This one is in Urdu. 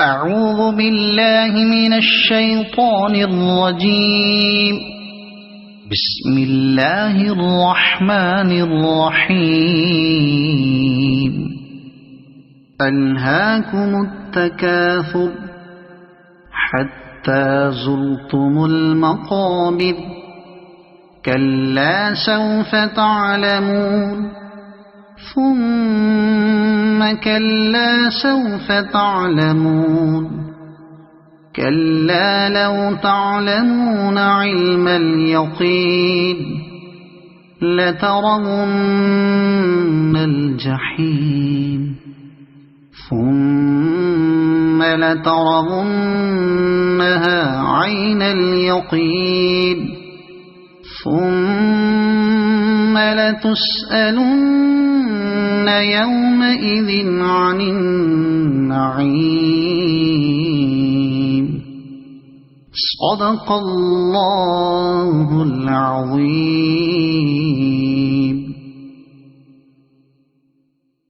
أعوذ بالله من الشيطان الرجيم. بسم الله الرحمن الرحيم. ألهاكم التكاثر حتى زرتم المقابر كلا سوف تعلمون ثم كلا سوف تعلمون كلا لو تعلمون علم اليقين لترون الجحيم ثم لترونها عين اليقين ثم لتسألن يومئذ عن النعيم. صدق الله العظيم.